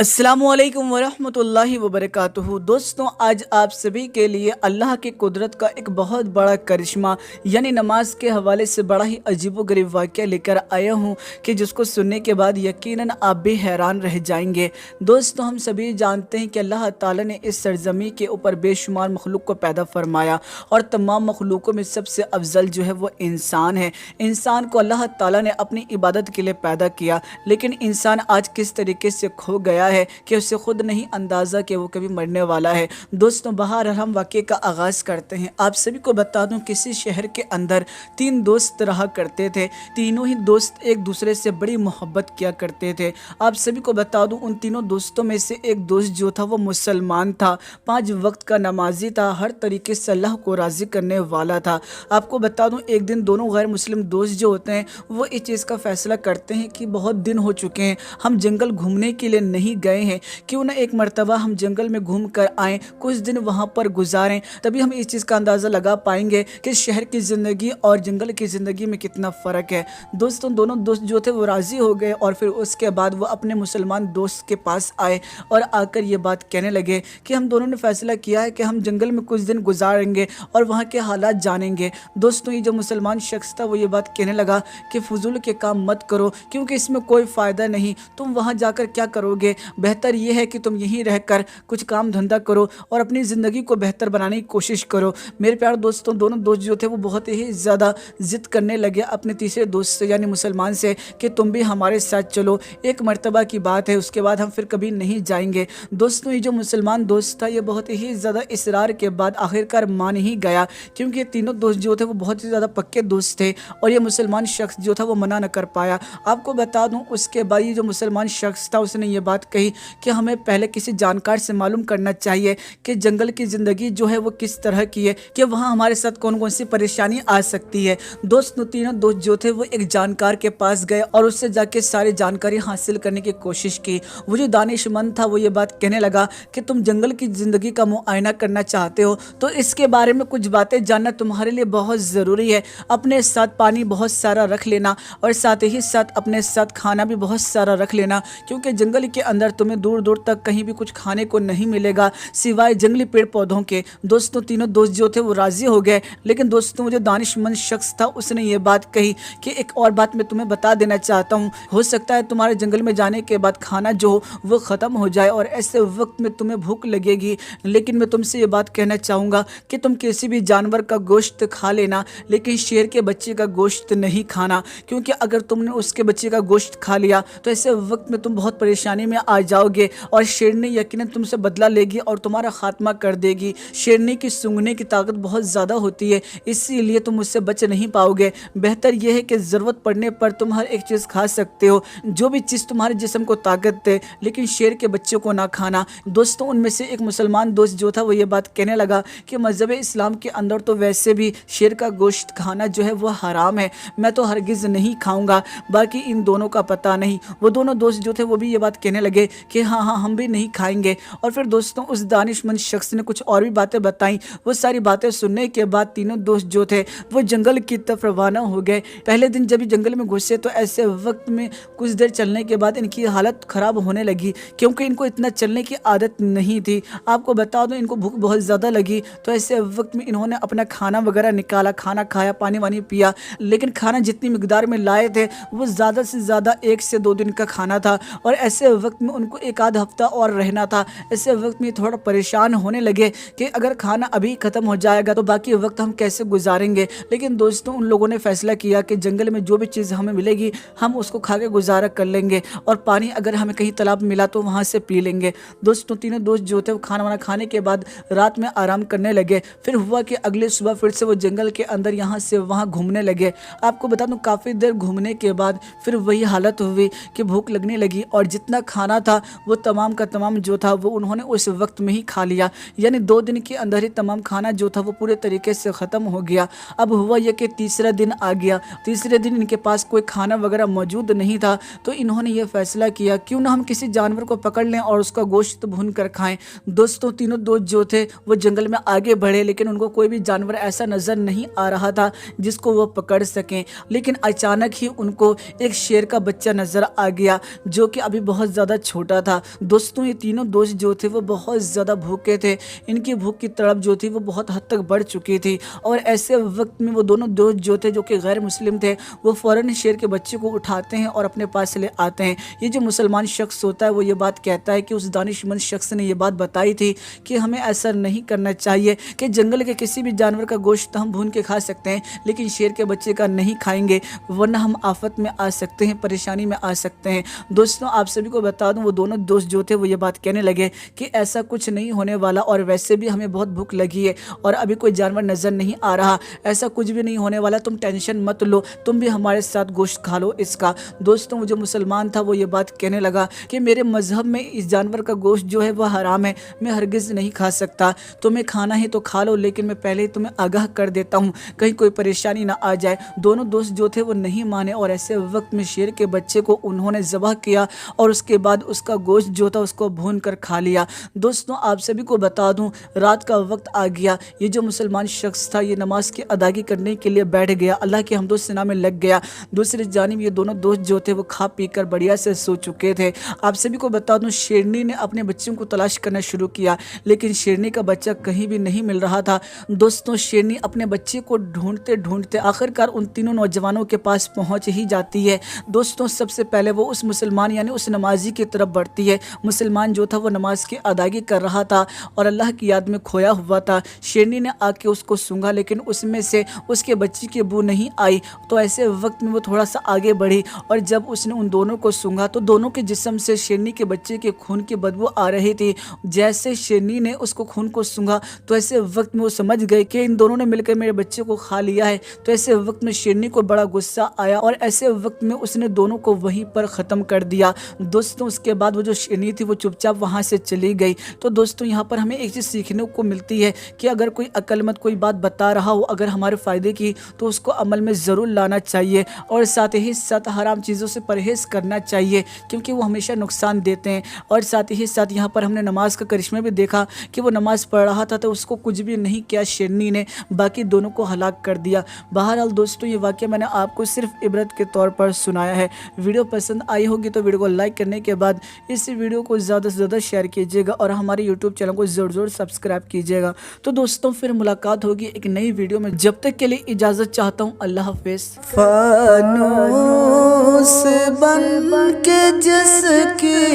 अस्सलामुअलैकुम वरहमतुल्लाहि वबरकातुहू। दोस्तों, आज आप सभी के लिए अल्लाह की कुदरत का एक बहुत बड़ा करिश्मा यानी नमाज के हवाले से बड़ा ही अजीबोगरीब वाक़या लेकर आया हूँ कि जिसको सुनने के बाद यकीनन आप भी हैरान रह जाएंगे। दोस्तों, हम सभी जानते हैं कि अल्लाह ताला ने इस सरज़मीं के ऊपर बेशुमार मखलूक को पैदा फरमाया और तमाम मखलूकों में सबसे अफजल जो है वो इंसान है। इंसान को अल्लाह ताला ने अपनी इबादत के लिए पैदा किया, लेकिन इंसान आज किस तरीके से खो गया है कि उसे खुद नहीं अंदाज़ा कि वो कभी मरने वाला है। दोस्तों, बहर हम वाक़े का आगाज़ करते हैं। आप सभी को बता दूं, किसी शहर के अंदर 3 दोस्त रहा करते थे। तीनों ही दोस्त एक दूसरे से बड़ी मोहब्बत किया करते थे। आप सभी को बता दूं, उन तीनों दोस्तों में से एक दोस्त जो था वो मुसलमान था, 5 वक्त का नमाजी था, हर तरीके से अल्लाह को राज़ी करने वाला था। आपको बता दूं, एक दिन दोनों गैर मुस्लिम दोस्त जो होते हैं वो इस चीज़ का फ़ैसला करते हैं कि बहुत दिन हो चुके हैं, हम जंगल घूमने के लिए नहीं गए हैं, क्यों ना एक मर्तबा हम जंगल में घूम कर आएँ, कुछ दिन वहाँ पर गुजारें, तभी हम इस चीज़ का अंदाज़ा लगा पाएंगे कि शहर की ज़िंदगी और जंगल की ज़िंदगी में कितना फ़र्क है। दोस्तों, दोनों दोस्त जो थे वो राज़ी हो गए और फिर उसके बाद वो अपने मुसलमान दोस्त के पास आए और आकर ये बात कहने लगे कि हम दोनों ने फ़ैसला किया है कि हम जंगल में कुछ दिन गुजारेंगे और वहाँ के हालात जानेंगे। दोस्तों, ये जो मुसलमान शख्स था वो ये बात कहने लगा कि फजूल के काम मत करो, क्योंकि इसमें कोई फ़ायदा नहीं, तुम वहाँ जाकर क्या करोगे, बेहतर ये है कि तुम यहीं रहकर कुछ काम धंधा करो और अपनी ज़िंदगी को बेहतर बनाने की कोशिश करो। मेरे प्यारे दोस्तों, दोनों दोस्त जो थे वो बहुत ही ज़्यादा ज़िद करने लगे अपने तीसरे दोस्त से यानी मुसलमान से कि तुम भी हमारे साथ चलो, एक मर्तबा की बात है, उसके बाद हम फिर कभी नहीं जाएंगे। दोस्तों, ये जो मुसलमान दोस्त था ये बहुत ही ज़्यादा इसरार के बाद आखिरकार मान ही गया, क्योंकि ये तीनों दोस्त जो थे वो बहुत ही ज़्यादा पक्के दोस्त थे और ये मुसलमान शख्स जो था वो मना न कर पाया। आपको बता दूँ, उसके बाद ये जो मुसलमान शख्स था उसने ये बात कही कि हमें पहले किसी जानकार से मालूम करना चाहिए कि जंगल की ज़िंदगी जो है वो किस तरह की है, कि वहाँ हमारे साथ कौन कौन सी परेशानी आ सकती है। दोस्तों, तीनों दोस्त जो थे वो एक जानकार के पास गए और उससे जाके सारी जानकारी हासिल करने की कोशिश की। वो जो दानिशमंद था वो ये बात कहने लगा कि तुम जंगल की ज़िंदगी का मुआयना करना चाहते हो तो इसके बारे में कुछ बातें जानना तुम्हारे लिए बहुत ज़रूरी है। अपने साथ पानी बहुत सारा रख लेना और साथ ही साथ अपने साथ खाना भी बहुत सारा रख लेना, क्योंकि जंगल के अंदर तुम्हें दूर दूर तक कहीं भी कुछ खाने को नहीं मिलेगा सिवाय जंगली पेड़ पौधों के। दोस्तों, तीनों दोस्त जो थे वो राज़ी हो गए, लेकिन दोस्तों वो जो दानिशमंद शख्स था उसने ये बात कही कि एक और बात मैं तुम्हें बता देना चाहता हूँ, हो सकता है तुम्हारे जंगल में जाने के बाद खाना जो वो ख़त्म हो जाए और ऐसे वक्त में तुम्हें भूख लगेगी, लेकिन मैं तुमसे ये बात कहना चाहूँगा कि तुम किसी भी जानवर का गोश्त खा लेना, लेकिन शेर के बच्चे का गोश्त नहीं खाना, क्योंकि अगर तुमने उसके बच्चे का गोश्त खा लिया तो ऐसे वक्त में तुम बहुत परेशानी में आ जाओगे और शेरनी यकीनन तुमसे बदला लेगी और तुम्हारा खात्मा कर देगी। शेरनी की सूंघने की ताकत बहुत ज़्यादा होती है, इसीलिए तुम उससे बच नहीं पाओगे। बेहतर यह है कि ज़रूरत पड़ने पर तुम हर एक चीज़ खा सकते हो, जो भी चीज़ तुम्हारे जिस्म को ताकत दे, लेकिन शेर के बच्चे को ना खाना। दोस्तों, उनमें से एक मुसलमान दोस्त जो था वो ये बात कहने लगा कि मज़हब इस्लाम के अंदर तो वैसे भी शेर का गोश्त खाना जो है वो हराम है, मैं तो हरगिज़ नहीं खाऊंगा, बाकी इन दोनों का पता नहीं। वो दोनों दोस्त जो थे वो भी ये बात कहने लगे कि हाँ हाँ हम भी नहीं खाएंगे। और फिर दोस्तों, उस दानिशमंद शख्स ने कुछ और भी बातें बताई। वो सारी बातें सुनने के बाद तीनों दोस्त जो थे वो जंगल की तरफ रवाना हो गए। पहले दिन जब जंगल में घुसे तो ऐसे वक्त में कुछ देर चलने के बाद इनकी हालत ख़राब होने लगी, क्योंकि इनको इतना चलने की आदत नहीं थी। आपको बता दो, इनको भूख बहुत ज़्यादा लगी, तो ऐसे वक्त में इन्होंने अपना खाना वगैरह निकाला, खाना खाया, पानी वानी पिया, लेकिन खाना जितनी मिकदार में लाए थे वो ज़्यादा से ज़्यादा 1 से 2 दिन का खाना था और ऐसे वक्त में उनको 1 आध हफ्ता और रहना था। ऐसे वक्त में थोड़ा परेशान होने लगे कि अगर खाना अभी ख़त्म हो जाएगा तो बाकी वक्त हम कैसे गुजारेंगे। लेकिन दोस्तों, उन लोगों ने फ़ैसला किया कि जंगल में जो भी चीज़ हमें मिलेगी हम उसको खा के गुजारा कर लेंगे और पानी अगर हमें कहीं तालाब मिला तो वहाँ से पी लेंगे। दोस्तों, तीनों दोस्त जो थे वो खाना वाना खाने के बाद रात में आराम करने लगे। फिर हुआ कि अगले सुबह फिर से वो जंगल के अंदर यहाँ से वहाँ घूमने लगे। आपको बता दूँ, काफ़ी देर घूमने के बाद फिर वही हालत हुई कि भूख लगने लगी और जितना खाना था वो तमाम का तमाम जो था वो उन्होंने उस वक्त में ही खा लिया, यानी 2 दिन के अंदर ही तमाम खाना जो था वो पूरे तरीके से ख़त्म हो गया। अब हुआ यह कि तीसरा दिन आ गया। तीसरे दिन इनके पास कोई खाना वगैरह मौजूद नहीं था, तो इन्होंने ये फ़ैसला किया क्यों ना हम किसी जानवर को पकड़ लें और उसका गोश्त भून कर खाएं। दोस्तों, तीनों दोस्त जो थे वो जंगल में आगे बढ़े, लेकिन उनको कोई भी जानवर ऐसा नज़र नहीं आ रहा था जिसको वो पकड़ सकें। लेकिन अचानक ही उनको एक शेर का बच्चा नज़र आ गया, जो कि अभी बहुत ज़्यादा چھوٹا تھا۔ دوستوں یہ تینوں دوست جو تھے وہ بہت زیادہ بھوکے تھے، ان کی بھوک کی تڑپ جو تھی وہ بہت حد تک بڑھ چکی تھی، اور ایسے وقت میں وہ دونوں دوست جو تھے جو کہ غیر مسلم تھے وہ فوراً شیر کے بچے کو اٹھاتے ہیں اور اپنے پاس لے آتے ہیں۔ یہ جو مسلمان شخص ہوتا ہے وہ یہ بات کہتا ہے کہ اس دانش مند شخص نے یہ بات بتائی تھی کہ ہمیں ایسا نہیں کرنا چاہیے کہ جنگل کے کسی بھی جانور کا گوشت ہم بھون کے کھا سکتے ہیں لیکن شیر کے بچے کا نہیں کھائیں گے، ورنہ ہم آفت میں آ سکتے ہیں، پریشانی میں آ سکتے ہیں۔ دوستوں آپ سبھی کو بتا دوں وہ دونوں دوست جو تھے وہ یہ بات کہنے لگے کہ ایسا کچھ نہیں ہونے والا، اور ویسے بھی ہمیں بہت بھوک لگی ہے اور ابھی کوئی جانور نظر نہیں آ رہا، ایسا کچھ بھی نہیں ہونے والا، تم ٹینشن مت لو، تم بھی ہمارے ساتھ گوشت کھا لو اس کا۔ دوستوں وہ جو مسلمان تھا وہ یہ بات کہنے لگا کہ میرے مذہب میں اس جانور کا گوشت جو ہے وہ حرام ہے، میں ہرگز نہیں کھا سکتا، تمہیں کھانا ہے تو کھا لو، لیکن میں پہلے تمہیں آگاہ کر دیتا ہوں کہیں کوئی پریشانی نہ آ جائے۔ دونوں دوست جو تھے وہ نہیں مانے اور ایسے وقت میں شیر کے بچے کو انہوں نے ذبح کیا اور اس کے بعد اس کا گوشت جو تھا اس کو بھون کر کھا لیا۔ دوستوں آپ سبھی کو بتا دوں رات کا وقت آ گیا، یہ جو مسلمان شخص تھا یہ نماز کی ادائیگی کرنے کے لیے بیٹھ گیا، اللہ کے حمد و ثنا میں لگ گیا۔ دوسری جانب یہ دونوں دوست جو تھے وہ کھا پی کر بڑھیا سے سو چکے تھے۔ آپ سبھی کو بتا دوں شیرنی نے اپنے بچوں کو تلاش کرنا شروع کیا لیکن شیرنی کا بچہ کہیں بھی نہیں مل رہا تھا۔ دوستوں شیرنی اپنے بچے کو ڈھونڈتے ڈھونڈتے آخرکار ان تینوں نوجوانوں کے پاس پہنچ ہی جاتی ہے۔ دوستوں سب سے پہلے وہ اس مسلمان یعنی اس نمازی کی طرف بڑھتی ہے۔ مسلمان جو تھا وہ نماز کی ادائیگی کر رہا تھا اور اللہ کی یاد میں کھویا ہوا تھا۔ شیرنی نے آ کے اس کو سونگھا لیکن اس میں سے اس کے بچے کی بو نہیں آئی، تو ایسے وقت میں وہ تھوڑا سا آگے بڑھی اور جب اس نے ان دونوں کو سونگھا تو دونوں کے جسم سے شیرنی کے بچے کے خون کی بدبو آ رہی تھی۔ جیسے شیرنی نے اس کو خون کو سونگھا تو ایسے وقت میں وہ سمجھ گئے کہ ان دونوں نے مل کر میرے بچے کو کھا لیا ہے، تو ایسے وقت میں شیرنی کو بڑا غصہ آیا اور ایسے وقت میں اس نے دونوں کو وہیں پر ختم کر دیا۔ دوستوں اس کے بعد وہ جو شیرنی تھی وہ چپ چاپ وہاں سے چلی گئی۔ تو دوستوں یہاں پر ہمیں ایک چیز سیکھنے کو ملتی ہے کہ اگر کوئی عقل مند کوئی بات بتا رہا ہو اگر ہمارے فائدے کی تو اس کو عمل میں ضرور لانا چاہیے، اور ساتھ ہی ساتھ حرام چیزوں سے پرہیز کرنا چاہیے کیونکہ وہ ہمیشہ نقصان دیتے ہیں۔ اور ساتھ ہی ساتھ یہاں پر ہم نے نماز کا کرشمہ بھی دیکھا کہ وہ نماز پڑھ رہا تھا تو اس کو کچھ بھی نہیں کیا شیرنی نے، باقی دونوں کو ہلاک کر دیا۔ بہرحال دوستوں یہ واقعہ میں نے آپ کو صرف عبرت کے طور پر سنایا ہے۔ ویڈیو پسند آئی ہوگی تو ویڈیو کو لائک کرنے کے بعد اس ویڈیو کو زیادہ سے زیادہ شیئر کیجیے گا اور ہمارے یوٹیوب چینل کو ضرور سبسکرائب کیجیے گا۔ تو دوستوں پھر ملاقات ہوگی ایک نئی ویڈیو میں، جب تک کے لیے اجازت چاہتا ہوں، اللہ حافظ۔ فانوس بن کے جس کی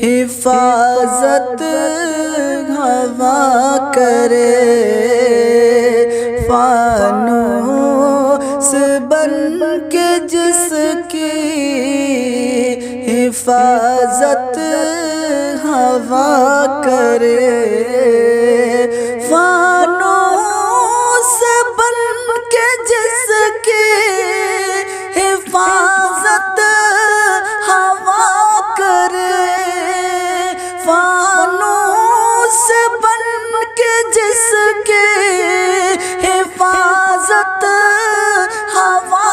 حفاظت ہوا کرے، فانوس بن کے جس کی حفاظت ہوا کرے، فانوس بن کے جس کی حفاظت ہوا کرے، فانوس بن کے جس کی حفاظت ہوا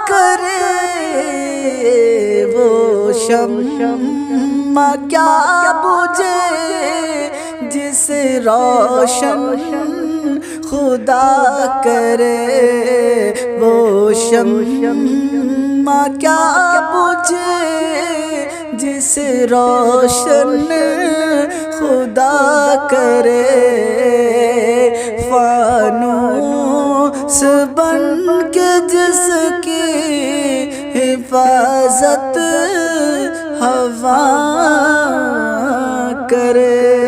کرے، وہ شمع کیا بجھے جسے روشن خدا کرے، وہ شمع کیا بجھے جسے روشن خدا کرے، فانوس بن کے جس کی حفاظت ہوا کرے۔